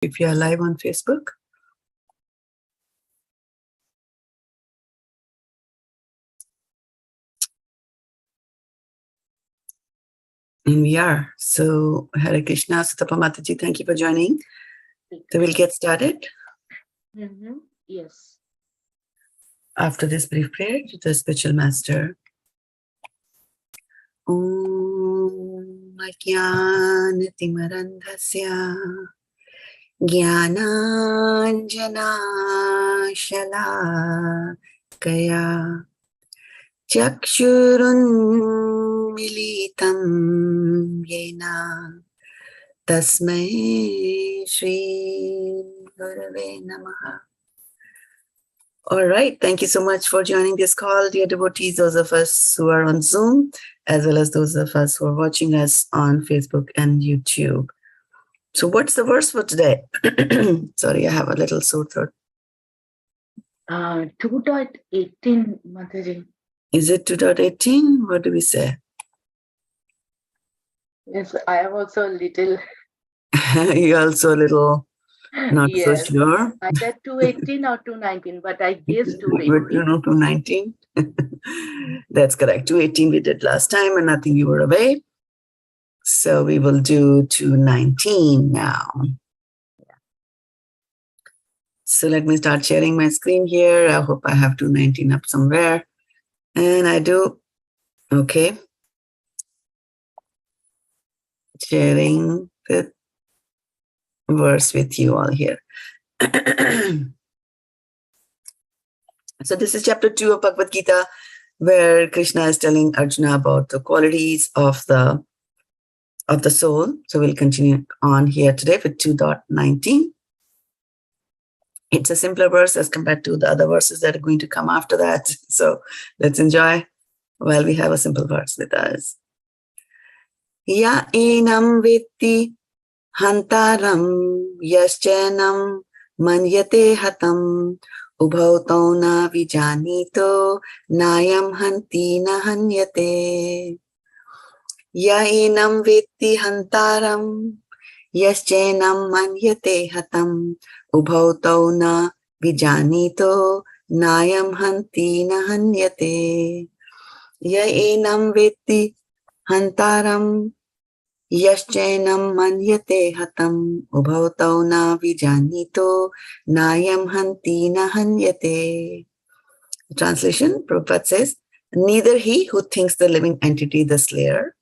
if you are live on Facebook. And we are. So, Hare Krishna, Sutapa Mataji, thank you for joining. So, we'll get started. Yes. After this brief prayer to the spiritual master. Om Ajnanatimarandhasya Jnananjana Shalakaya Chakshurun Militam Yena Tasmai Shri Gurave Namaha. All right. Thank you so much for joining this call, dear devotees, those of us who are on Zoom, as well as those of us who are watching us on Facebook and YouTube. So what's the verse for today? Sorry, I have a little sore throat. 2.18, Mataji. Is it 2.18? What do we say? Yes, I am also a little. You're also a little not so Yes. sure. Either 218 or 219, but I guess But 218. you know, 219. That's correct. 218 we did last time, and I think you were away. So we will do 219 now. So let me start sharing my screen here. I hope I have 219 up somewhere. And I do. Okay. Sharing the verse with you all here. So this is chapter 2 of Bhagavad-gita, where Krishna is telling Arjuna about the qualities of the soul. So we'll continue on here today with 2.19. It's a simpler verse as compared to the other verses that are going to come after that. So let's enjoy while we have a simple verse with us. Ya enam vetti hantāraṁ yascha manyate hatam ubhau na vijānīto nāyaṁ hanti na hanyate. Ya enam vetti hantāraṁ yascha manyate hatam ubhau na vijānīto nāyaṁ hanti na hanyate. Ya enam vetti hantāraṁ yascha manyate hatam ubhau na vijānīto nāyaṁ hanti na hanyate. Translation, Prabhupada says, neither he who thinks the living entity the slayer,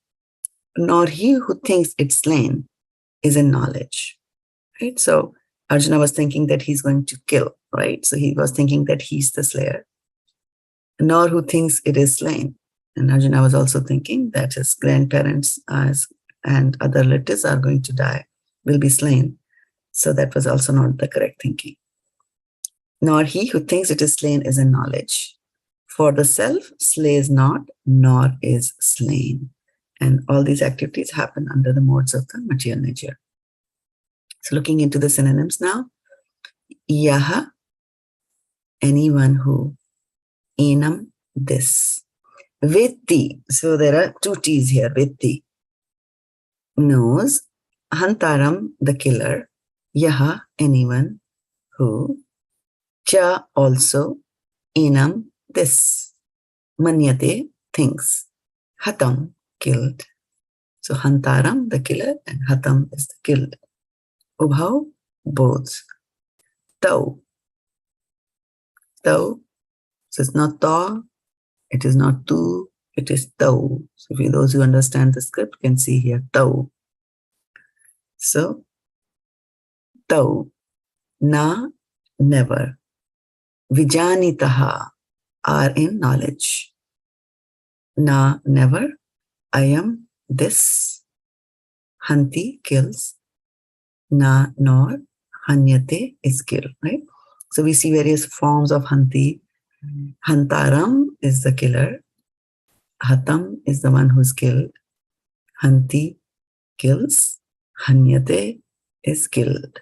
nor he who thinks it slain is in knowledge. Right? So Arjuna was thinking that he's going to kill, right? So he was thinking that he's the slayer, nor who thinks it is slain. And Arjuna was also thinking that his grandparents and other relatives are going to die, will be slain. So that was also not the correct thinking. Nor he who thinks it is slain is in knowledge. For the self slays not, nor is slain. And all these activities happen under the modes of the material nature. So looking into the synonyms now. Yaha, anyone who. Enam, this. Vetti, so there are two T's here, vetti, knows. Hantāraṁ, the killer. Yaha, anyone who. Cha, also. Enam, this. Manyate, thinks. Hatam, killed. So hantāraṁ, the killer, and hatam is the killed. Ubhau, both. Tau. Tau, so it's not ta, it is not tu, it is tau. So for those who understand the script can see here tau. So tau, na, never. Vijānītaḥ, are in knowledge. Na, never. Ayam, this. Hanti, kills. Na, nor. Hanyate is killed, right? So we see various forms of hanti. Hantāraṁ is the killer. Hatam is the one who's killed. Hanti kills. Hanyate is killed.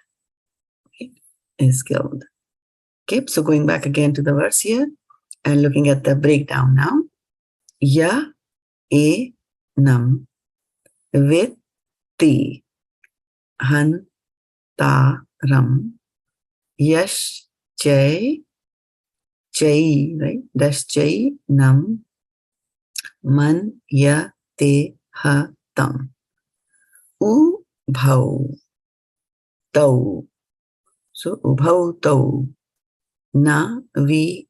Is killed. Okay, so going back again to the verse here and looking at the breakdown now. Ya enam vetti hantāraṁ hantāram yash chai right, dash chai nam manyate hatam ubhau tau. So ubhau tau na vijānīto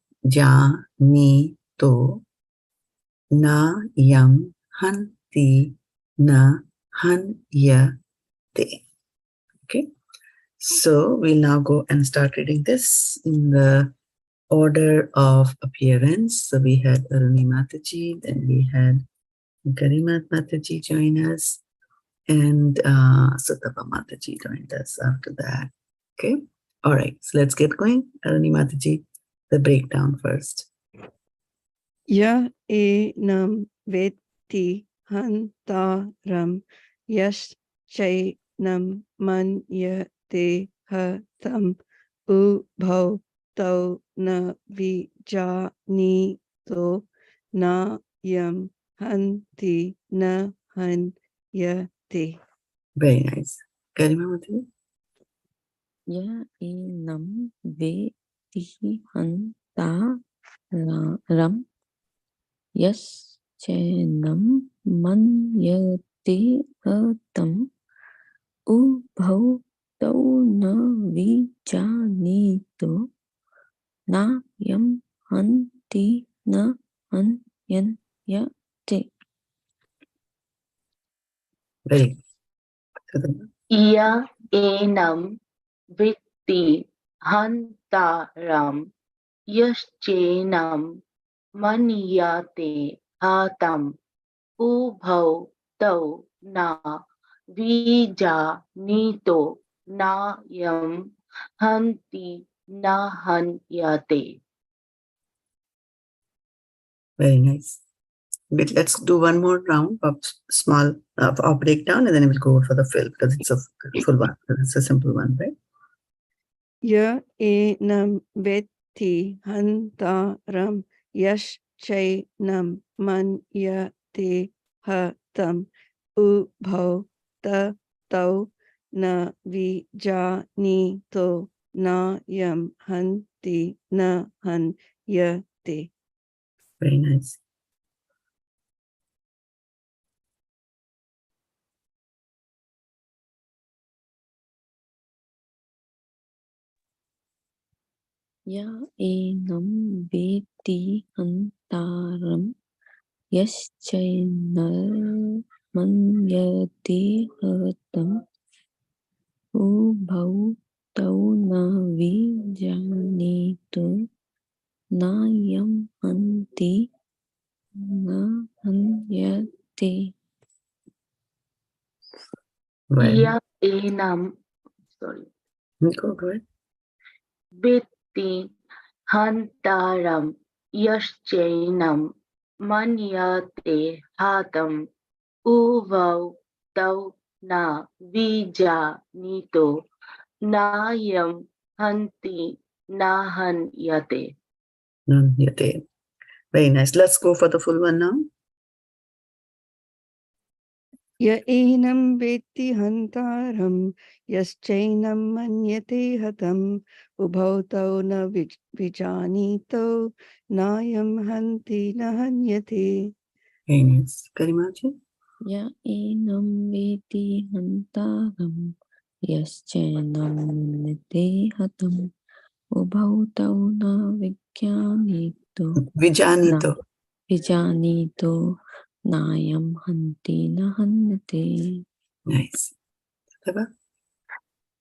nāyaṁ hanti na hanyate. Okay, so we'll now go and start reading this in the order of appearance. So we had Aruni Mataji, then we had Garimat Mataji join us, and Sutapa Mataji joined us after that. Okay, all right, so let's get going. Aruni Mataji, the breakdown first. Ya enam vetti hantāraṁ cainaṁ manyate hatam ubhau tau na vijānīto nāyaṁ hanti na hanyate. Very nice. Garima Mataji. Ya enaṁ vetti hantāraṁ cainaṁ manyate hatam ubhau tau na vijānīto nāyaṁ hanti na hanyate. Very good. Ya enam vetti hantāram cainaṁ manyate hatam ubhau tau na vijānīto nāyaṁ hanti na hanyate. Very nice. But let's do one more round of small of breakdown, and then we'll go for the fill because it's a full one. It's a simple one, right? Ya enam vetti hantāram cainaṁ manyate hatam ubhau tau na vijānīto nāyaṁ hanti na hanyate. Very nice. Ya enam vetti hantāram cainaṁ manyate hatam ubhau tau na vijānīto nāyaṁ hanti na hanyate. Well, Ya enam, sorry, go ahead. vetti hantāram cainaṁ manyate hatam ubhau tau na vijānīto nāyaṁ hanti na hanyate. Hanyate. Very nice. Let's go for the full one now. Ya enam vetti hantāram cainaṁ manyate hatam ubhau tau na vijānīto nāyaṁ hanti na hanyate. Very nice. Garimaji. Ya enam vetti hantāram cainaṁ manyate hatam ubhau tau na vijānīto nāyaṁ hanti na hanyate. Nice. Sutapa.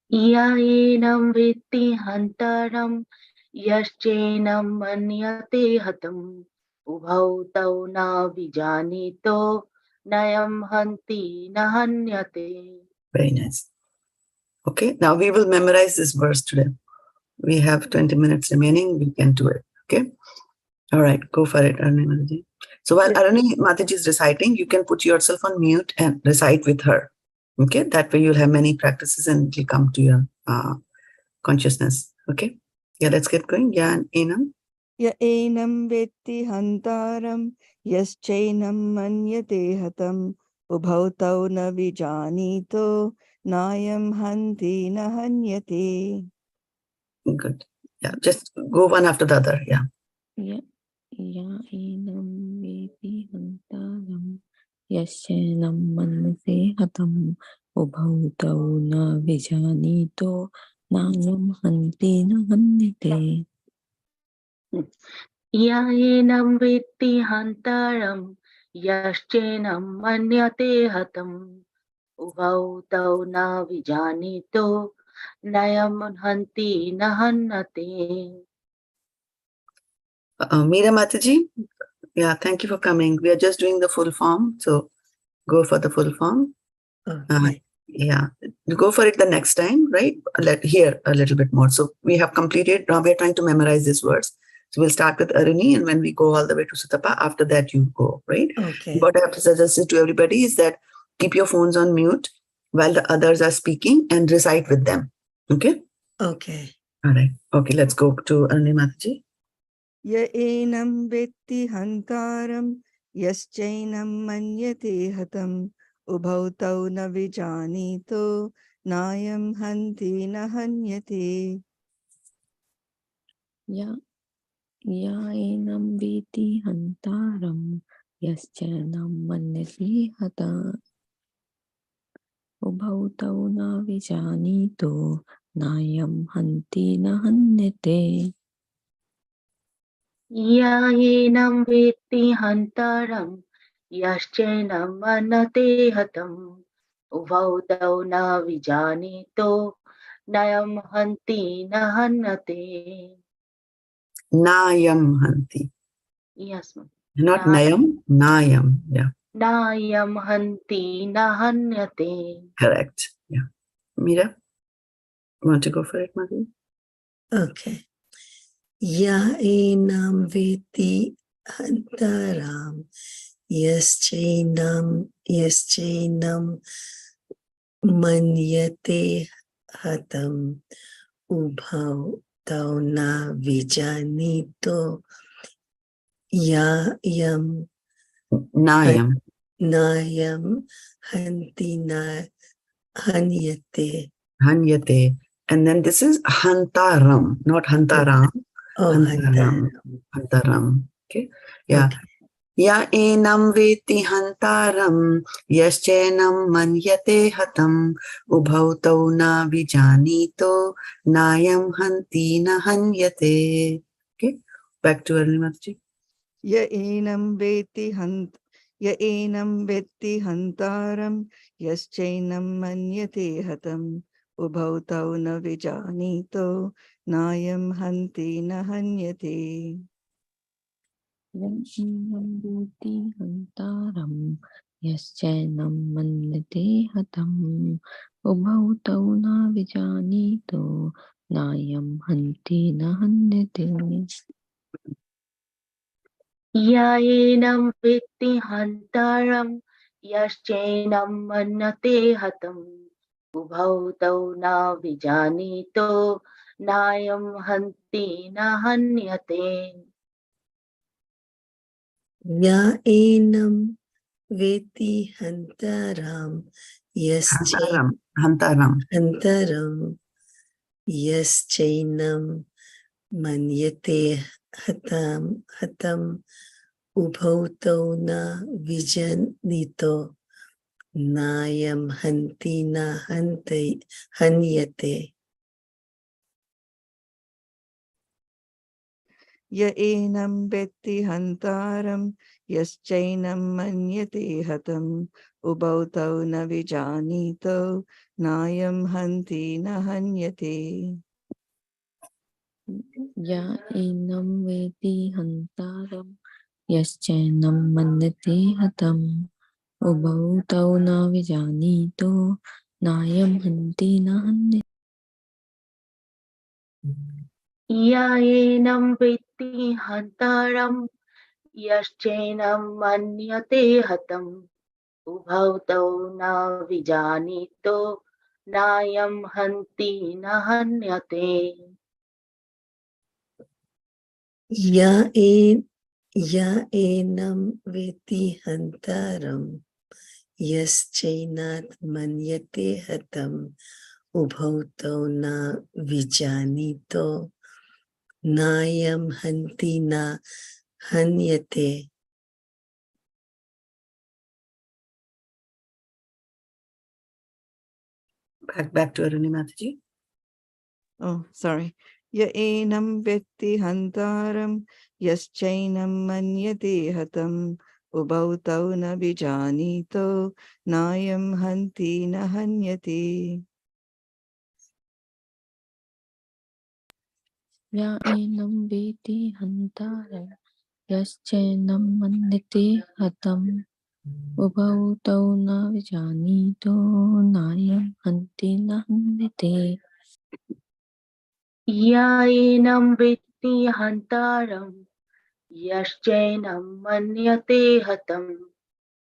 Ya enam vetti hantāram cainaṁ manyate hatam ubhau tau na vijānīto nāyaṁ hanti na hanyate. Very nice. Okay, now we will memorize this verse today. We have 20 minutes remaining. We can do it. Okay. All right, go for it, Aruni Mataji. So while Aruni Mataji is reciting, you can put yourself on mute and recite with her. Okay, that way you'll have many practices and it will come to your consciousness. Okay. Yeah, let's get going. Ya enam. Ya enam vetti hantāram cainaṁ manyate hatam ubhau tau na vijānīto nāyaṁ hanti na hanyate. Good. Yeah, just go one after the other. Yeah. Ya enam veti hantāram yasenam manyate hatam ubhau tau na vijānīto nāyaṁ hanti na hanyate. enaṁ vetti hantāram enaṁ manyate hatam ubhau tau na vijānīto nāyaṁ hanti na hanyate. Meera Mataji, yeah, thank you for coming. We are just doing the full form, so go for the full form. Okay. Yeah, you go for it the next time, right? Hear a little bit more. So we have completed. Now we are trying to memorize these words. So we'll start with Aruni, and when we go all the way to Sutapa, after that you go, right? Okay. What I have to suggest to everybody is that keep your phones on mute while the others are speaking and recite with them. Okay? Okay. All right. Okay, let's go to Aruni Mataji. Ya enam vetti hantāram yaschainam manyate hatam ubhau tau na vijānīto nāyaṁ hanti na hanyate. Ya enam veti hantāram yasenam manyate hatam ubhau tau na vijānīto nāyaṁ hanti na hanyate. enaṁ vetti hantāram yasenam manyate hatam ubhau tau na vijānīto nāyaṁ hanti na hanyate. Nāyaṁ hanti. Yes, ma'am. Not nāyaṁ, nāyaṁ. Yeah, Nāyaṁ hanti na hanyate. correct. Yeah. Meera, want to go for it, Madhu? Okay. Ya enam veti hantāram yaschenam manyate hatam ubhau tau na vijānīto ayam Nāyaṁ. nāyaṁ hanti na hanyate. Hanyate. And then this is hantāram, not hantāram. Oh, Hantāram. hantāram. Hantāram. Okay. Yeah. Okay. Ya enam veti hantāram yaschenam manyate hatam ubhau tau na vijānīto nāyaṁ hanti na hanyate. Okay. Back to Aruni Mataji. Ya enam vetti hantāram yaschainam manyate hatam ubhau tau na vijānīto nāyaṁ hanti na hanyate. Ya enam veti hantāram yasenam manyate hatam ubhau tau na vijānīto nāyaṁ hanti na hanyate. enaṁ vetti hantāram yasenam manyate hatam ubhau tau na vijānīto nāyaṁ hanti na hanyate. Ya enam veti hantāram Hantāram. yaschenam manyate hatam ubhau tau na vijānīto nāyaṁ hanti na hanyate. Ya enam vetti hantāram yaschainam manyate hatam ubhau tau na vijānīto nāyaṁ hanti na hanyate. Ya enam veti hantāram yasenam manyate hatam ubhau tau na vijānīto nāyaṁ hanti na hanyate. enaṁ vetti hantāram yasenam manyate hatam ubhau tau na vijānīto nāyaṁ hanti na hanyate. Ya enam veti hantāram yaschainan manyate hatam ubhau tau na vijānīto nāyaṁ hanti na hanyate. Back to Aruni Mataji. Oh, sorry. Ya enam vetti hantāram, yaschainam manyate hatam, ubhau tau na vijānīto, nāyaṁ hanti na hanyate. Ya enam vetti hantāram yaschenam manyate hatam ubhau tau na vijānīto nāyaṁ hanti na hanyate. enaṁ vetti hantāram yaschenam manyate hatam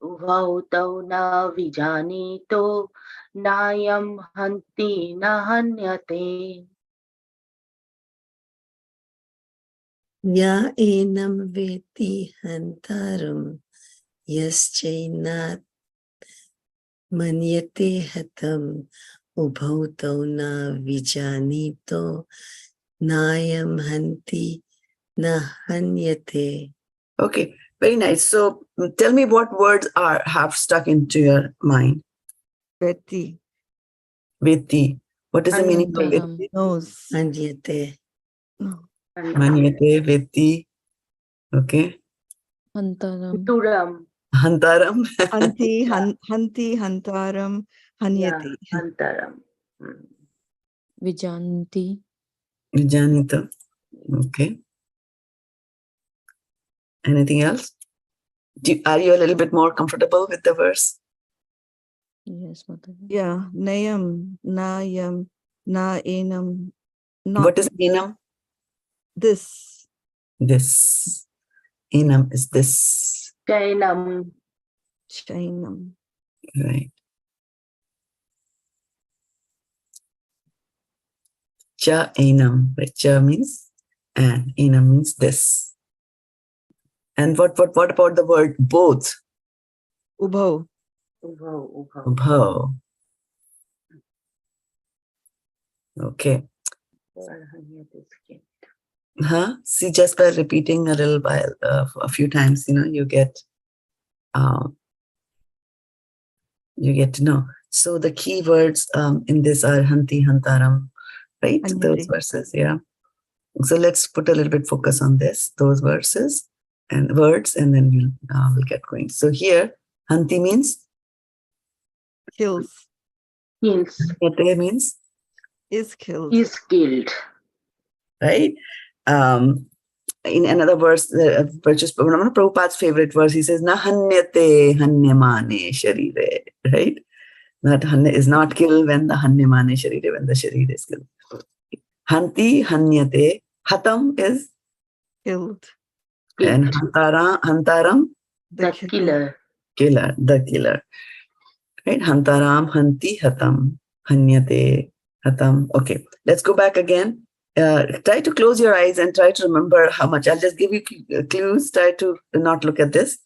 ubhau tau na vijānīto nāyaṁ hanti na hanyate. Ya enam vetti hantāram yaschainan manyate hatam ubhau tau na vijānīto nāyaṁ hanti na hanyate. Okay, very nice. So tell me what words have stuck into your mind. Vetti, Vetti. What is the meaning of Hanti. vetti? nose. Hanyate. No. Manyate, vetti. Okay. Hantāram. Hantāram. Hantāram. Hanti, Yeah. hanti, hantāram, Yeah, hanyate. hantāram. Vijānīti. Vijānīto. Okay. Anything else? Are you a little bit more comfortable with the verse? Yes, Mataji. Yeah, nāyaṁ, nāyaṁ, na enam. Not What is enam? this. This. Enam is this. Cainaṁ. Chainam. Right. Cha enam. Right. Cha means and. Enam means this. And what about the word both? Ubhau. Ubhau. Ubhau. Okay. Huh? See, just by repeating a little while, a few times, you get to know. So the key words in this are hanti, hantāram, right? Hanyate. Those verses, yeah. So let's put a little bit focus on those verses and words, and then we'll get going. So here, hanti means, Kills. Kills. hanyate means, Is killed. Is killed. right? In another verse, which is one of Prabhupada's favorite verse, he says, na hanyate hanyamane sharire, right? That hanya is not killed when the hanyamane sharire, when the sharire is killed. Hanti, hanyate, hatam is, Killed. and hantāram, The killer. the killer. Right? Hantāram, hanti, hatam, hanyate, hatam. Okay, let's go back again. Try to close your eyes and try to remember how much. I'll just give you clues. Try to not look at this.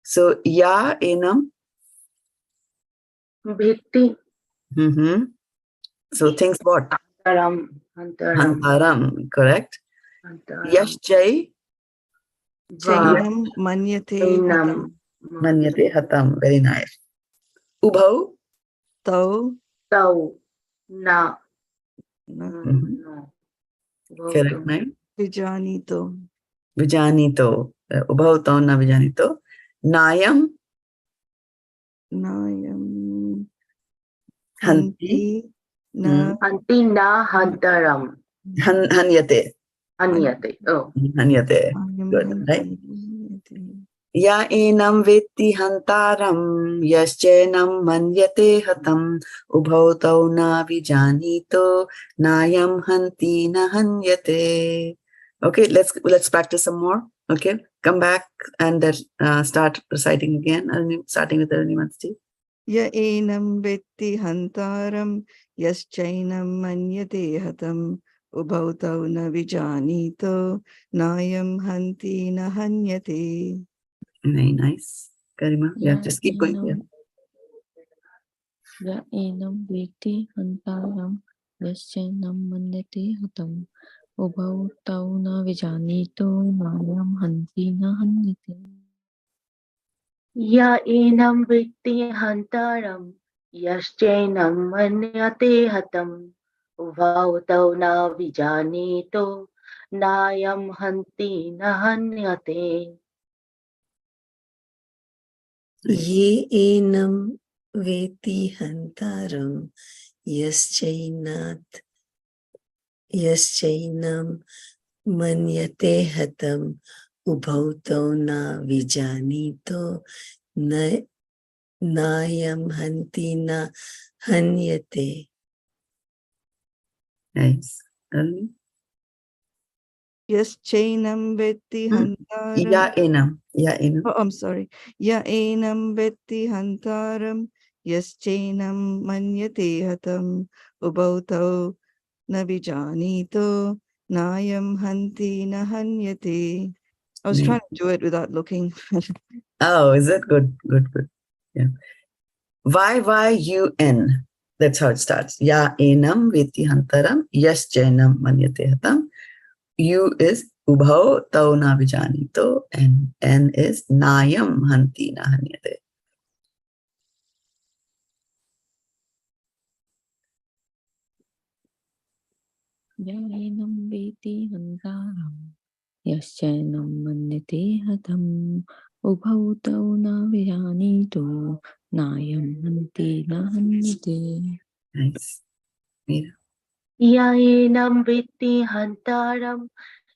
So, ya, enam. Vetti. So, things what? Hantāram. Hantāram, correct. Hantāram. Yaschai, Chainam manyate hatam. manyate, hatam. Very nice. Ubhau. Tau. Tau. Na. No. Correct, right? Vijānīto. Vijānīto. Ubhau tau na vijānīto. Nāyaṁ. Nāyaṁ. Hanti. Na. Hanti na hantāram. Hanyate. Hanyate. Oh. Hanyate. Good, right? Ya enam vetti hantāram, yaschenam manyate hatam, ubhau tau na vijānīto, nāyaṁ hanti na hanyate. Okay, let's practice some more. Okay, come back and then start reciting again. Starting with Aruni Mataji. Ya enam vetti hantāram, yaschainam manyate hatam, ubhau tau na vijānīto, nāyaṁ hanti na hanyate. Very nice. Garima, yeah, just keep going. Yeah. ya enam vetti hantāraṁ yaścainam manyate hatam ubhau tau na vijānīto nāyaṁ hanti na hanyate. Ya enam vetti hantāram yaścainam manyate hatam ubhau tau na vijānīto nāyaṁ hanti na hanyate. Ye enam vetti hantāram yaścainam manyate hatam ubhau tau na vijānīto nāyaṁ hanti na hanyate. Nice. Yaścainam vetti hantāram. Ya enam. Ya enam. Oh, I'm sorry. Ya enam vetti hantāram yaścainam manyate hatam ubhau tau na vijānīto nāyaṁ hanti na hanyate. I was trying to do it without looking. Oh, is it good? Good, good. Yeah. YYUN. That's how it starts. Ya enam vetti hantāram yaścainam manyate hatam. U is ubhau tau na vijānīto, and N is nāyaṁ hanti na hanyate. Ya enam vetti hantāraṁ yaścainam manyate hatam ubhau tau na vijānīto nāyaṁ hanti na hanyate. Nice. Meera. Ya enam vetti hantāram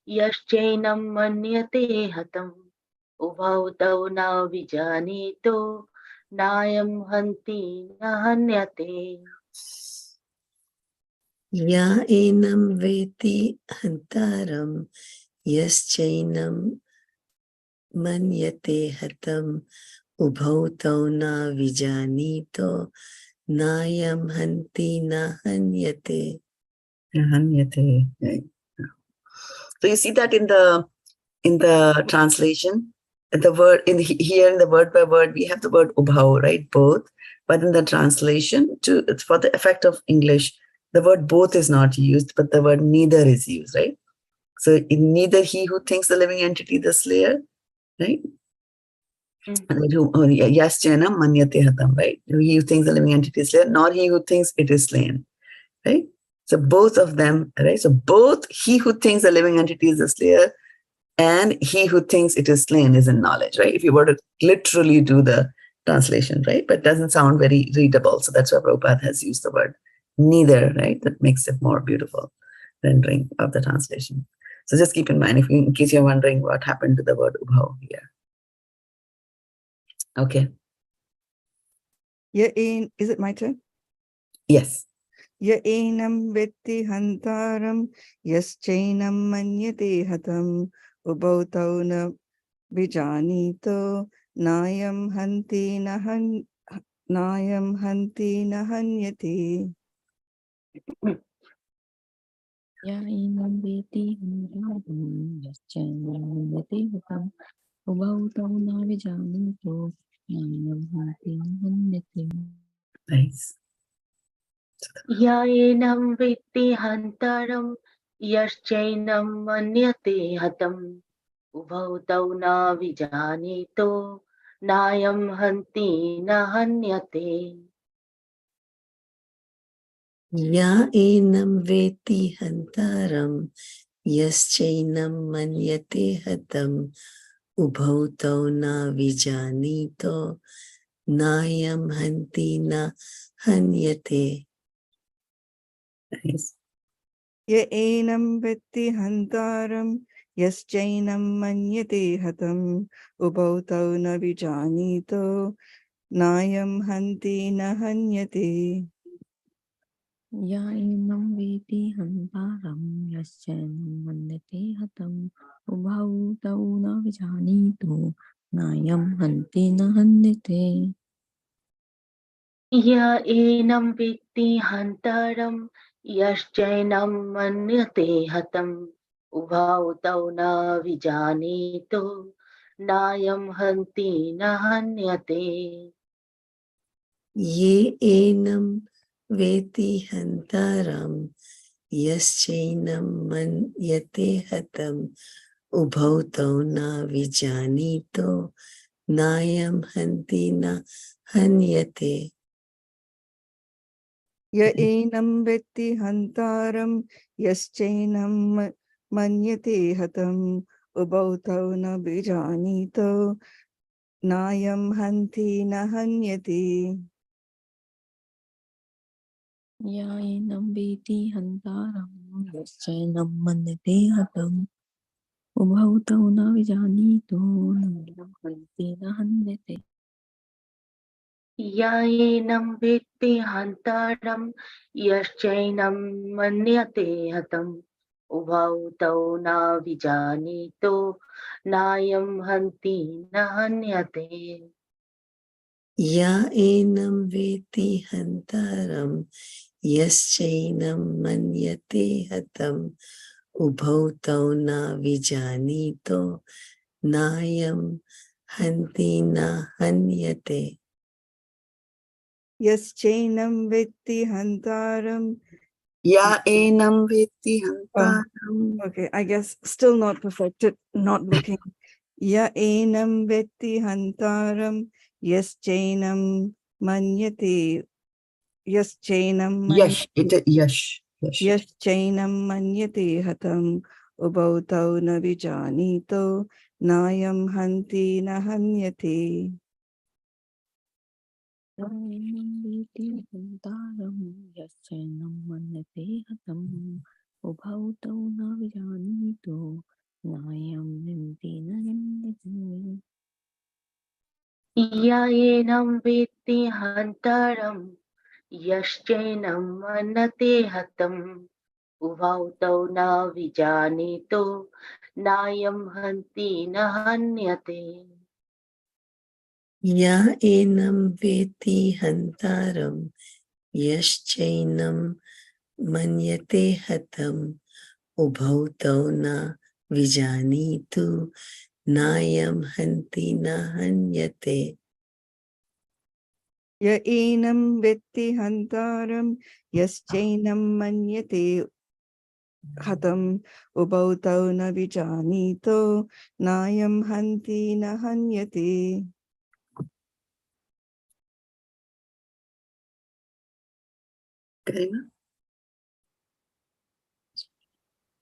yaścainam manyate hatam ubhau tau na vijānīto nāyaṁ hanti na hanyate. Ya enam vetti hantāram yaścainam manyate hatam ubhau tau na vijānīto nāyaṁ hanti na hanyate. Hanyate. Right. So you see that in the translation, the word here in the word by word, we have the word ubhau, right? Both. But in the translation, for the effect of English, the word both is not used, but the word neither is used, right? So neither he who thinks the living entity the slayer, right? Yaścainam manyate hatam, right? He who thinks the living entity is slayer, nor he who thinks it is slain, right? So both of them, right? So both he who thinks the living entity is the slayer and he who thinks it is slain is in knowledge, right? If you were to literally do the translation, right? But it doesn't sound very readable. So that's why Prabhupada has used the word neither, right? That makes it more beautiful rendering of the translation. So just keep in mind, in case you're wondering what happened to the word ubhau here. Okay. Is it my turn? Yes. Ya enam vetti hantāram yaścainam manyate hatam ubhau tau na vijānīto nāyaṁ hanti na hanyate. Ya enam vetti hantāram yaścainam manyate hatam ubhau tau na vijānīto nāyaṁ hanti na hanyate. Nice. Ya enam vetti hantāram yaścainam manyate hatam ubhau tau na vijānīto nāyaṁ hanti na hanyate. Ya enam vetti hantāram yaścainam manyate hatam ubhau tau na vijānīto nāyaṁ hanti na hanyate. Nice. Ya enam vetti hantāram yaścainam manyate hatam ubhau tau na vijānīto nāyaṁ hanti na hanyate. Ya enam vetti hantāram yaścainam manyate hatam ubhau tau na vijānīto nāyaṁ hanti na hanyate. Ya enam vetti hantāram yaścainam manyate hatam ubhau tau na vijānīto nāyaṁ hanti na hanyate. ye enam vetti hantāraṁ yaschainam manyate hatam ubhau tau na vijānīto nāyaṁ hanti na hanyate. Ya enam vetti hantāram yaschainam manyate hatam ubhau tau na vijānīto nāyaṁ hanti na hanyate. Ya enaṁ vetti hantāram yaschainam manyate hatam ubhau tau na vijānīto nāyaṁ hanti na hanyate. enaṁ vetti hantāram yaschainam manyate hatam ubhau tau na vijānīto nāyaṁ hanti na hanyate. Ya enam vetti hantāram yaschainam manyate hatam ubhau tau na vijānīto nāyaṁ hanti na hanyate. Yaschainam vetti hantāram. Ya enam vetti hantāram. Okay, I guess still not perfected, not looking. Ya enam vetti hantāram yaschainam manyate. Yaschainam Yash, manyate. it is yash. Yash. Yaschainam manyate hatam ubhau tau na vijānīto nāyaṁ hanti na hanyate. Ya enaṁ vetti hantāram yaschainam manyate hatam ubhau tau na vijānīto nāyaṁ hanti na hanyate. enaṁ vetti hantāram yaschainam manyate hatam ubhau tau na vijānīto nāyaṁ hanti na hanyate. Ya enam vetti hantāram yaschainam manyate hatam ubhau tau na vijānīto nāyaṁ hanti na hanyate. Ya enam vetti hantāram yaschainam manyate hatam ubhau tau na vijānīto nāyaṁ hanti na hanyate. Karima?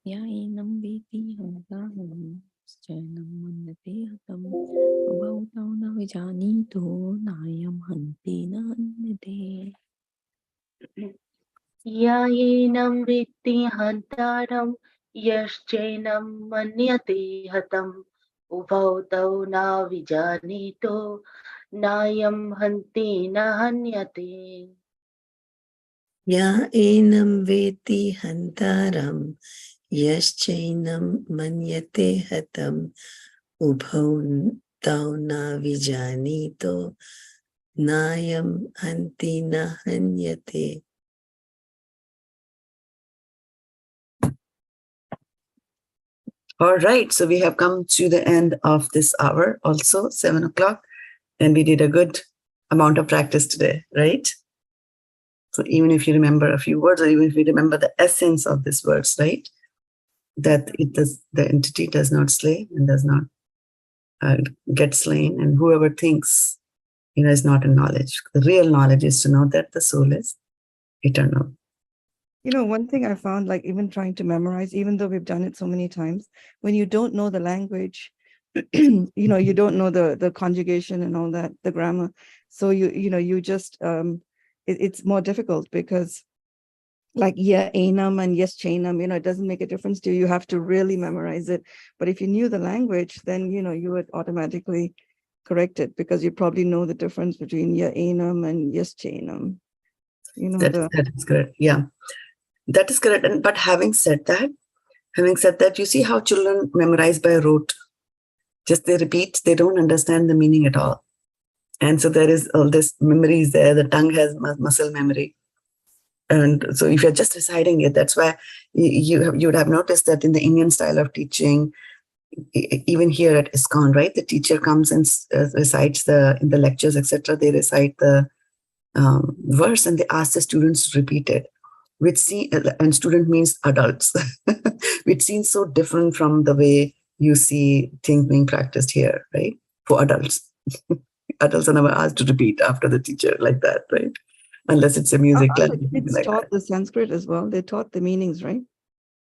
Ya enaṁ vetti hantāram yaschainam manyate hatam ubhau tau na vijānīto nāyaṁ hanti na hanyate. enaṁ vetti hantāram yaschainam manyate hatam ubhau tau na vijānīto nāyaṁ hanti na hanyate. Ya enam vetti hantāram yaschainam manyate hatam ubhau tau na vijānīto nāyaṁ hanti na hanyate. All right, so we have come to the end of this hour, also 7 o'clock, and we did a good amount of practice today, right? So even if you remember a few words, or even if you remember the essence of these words, right? That the entity does not slay and does not get slain, and whoever thinks, is not in knowledge. The real knowledge is to know that the soul is eternal. One thing I found, like even trying to memorize, even though we've done it so many times, when you don't know the language, you don't know the conjugation and all that, the grammar. So you just, it's more difficult because like yeah, enam and yes, cainaṁ, it doesn't make a difference to you. You have to really memorize it. But if you knew the language, then, you would automatically correct it because you probably know the difference between yeah, enam and yes, cainaṁ. That is correct. Yeah, that is correct. But having said that, you see how children memorize by rote. Just they repeat, they don't understand the meaning at all. And so there is all this memory is there. The tongue has muscle memory. And so if you're just reciting it, that's why you would have noticed that in the Indian style of teaching, even here at ISKCON, right? The teacher comes and recites in the lectures, etc. They recite the verse, and they asked the students to repeat it, and student means adults, which seems so different from the way you see things being practiced here, right? For adults. Adults are never asked to repeat after the teacher like that, right? Unless it's a music class. It's like taught the Sanskrit as well. They taught the meanings, right?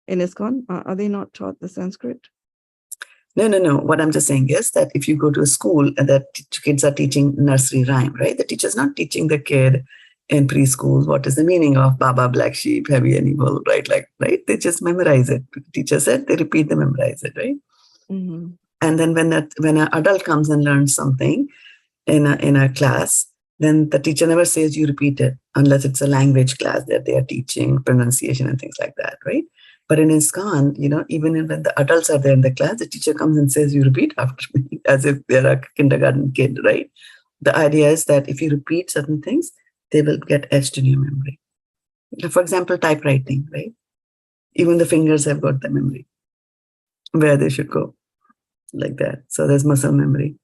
In ISKCON, are they not taught the Sanskrit? No. What I'm just saying is that if you go to a school and that kids are teaching nursery rhyme, right? The teacher's not teaching the kid in preschool what is the meaning of Baba, black sheep, heavy and evil, right? Right? They just memorize it. The teacher said they repeat, they memorize it, right? Mm-hmm. And then when an adult comes and learns something in a class, then the teacher never says you repeat it unless it's a language class that they are teaching pronunciation and things like that, right? But in ISKCON, even when the adults are there in the class, the teacher comes and says, you repeat after me, as if they're a kindergarten kid, right? The idea is that if you repeat certain things, they will get etched in your memory. For example, typewriting, right? Even the fingers have got the memory, where they should go, like that. So there's muscle memory.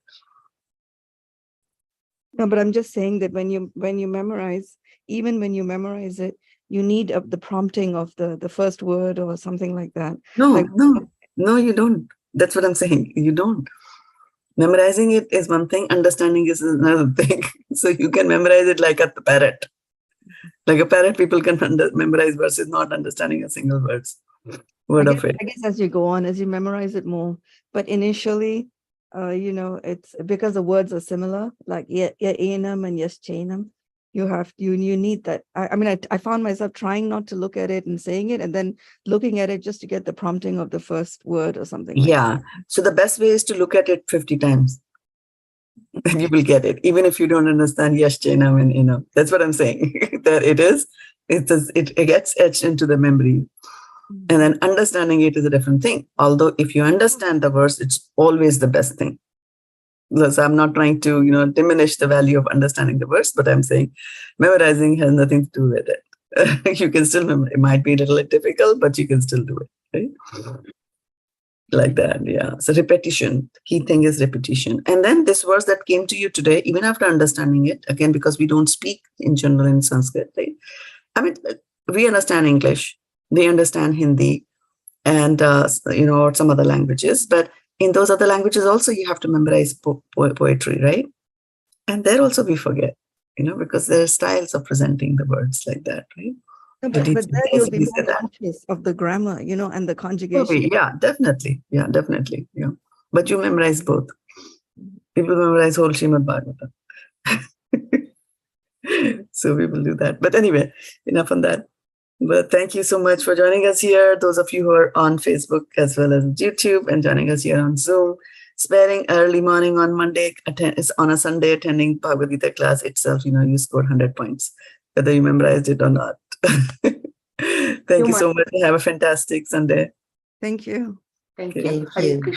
No, but I'm just saying that when you memorize, even when you memorize it, you need the prompting of the first word or something like that. No, you don't. That's what I'm saying. You don't. Memorizing it is one thing, understanding is another thing. So you can memorize it like a parrot. Like a parrot, people can memorize verses, not understanding a single word of it. I guess as you go on, as you memorize it more, but initially, it's because the words are similar, like enaṁ and cainaṁ. You need that. I found myself trying not to look at it and saying it, and then looking at it just to get the prompting of the first word or something. Yeah. So the best way is to look at it 50 times. And you will get it, even if you don't understand cainaṁ and enam. That's what I'm saying. That it is. It gets etched into the memory. And then understanding it is a different thing. Although if you understand the verse, it's always the best thing. So I'm not trying to, diminish the value of understanding the verse, but I'm saying memorizing has nothing to do with it. You can still memorize. It might be a little difficult, but you can still do it, right? Like that, yeah. So repetition, key thing is repetition. And then this verse that came to you today, even after understanding it, again, because we don't speak in general in Sanskrit, right? I mean, we understand English, they understand Hindi, and, or some other languages. But in those other languages also, you have to memorize poetry, right? And there also we forget, because there are styles of presenting the words like that, right? No, but then you'll be more conscious of the grammar, and the conjugation. Yeah, definitely. Yeah. But you memorize both. People memorize whole Srimad Bhagavatam. So we will do that. But anyway, enough on that. But thank you so much for joining us here. Those of you who are on Facebook as well as YouTube and joining us here on Zoom, sparing early morning on Monday, on a Sunday, attending Bhagavad-gita class itself, you scored 100 points, whether you memorized it or not. Thank you so much. Have a fantastic Sunday. Thank you. Thank Okay. you. Thank you.